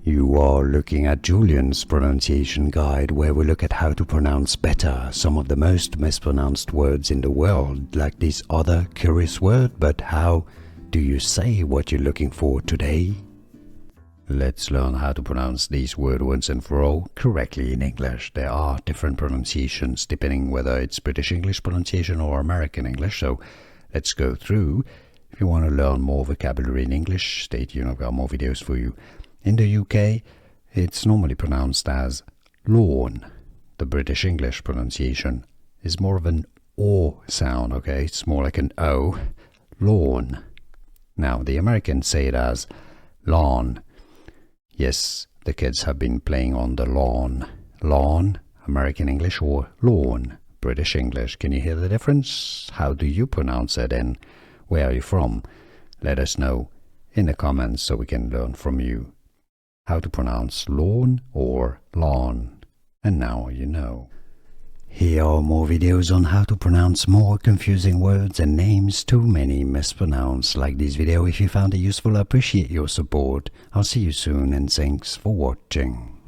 You are looking at Julian's pronunciation guide, where we look at how to pronounce better some of the most mispronounced words in the world, like this other curious word. But how do you say what you're looking for today? Let's learn how to pronounce these words once and for all correctly in English. There are different pronunciations depending whether it's British English pronunciation or American English, so let's go through. If you want to learn more vocabulary in English, stay tuned, I've got more videos for you. In the UK, it's normally pronounced as lawn. The British English pronunciation is more of an O sound, okay? It's more like an O. Lawn. Now, the Americans say it as lawn. Yes, the kids have been playing on the lawn. Lawn, American English, or lawn, British English. Can you hear the difference? How do you pronounce it, and where are you from? Let us know in the comments so we can learn from you how to pronounce lawn or lawn. And now you know. Here are more videos on how to pronounce more confusing words and names too many mispronounced. Like this video if you found it useful. I appreciate your support. I'll see you soon, and thanks for watching.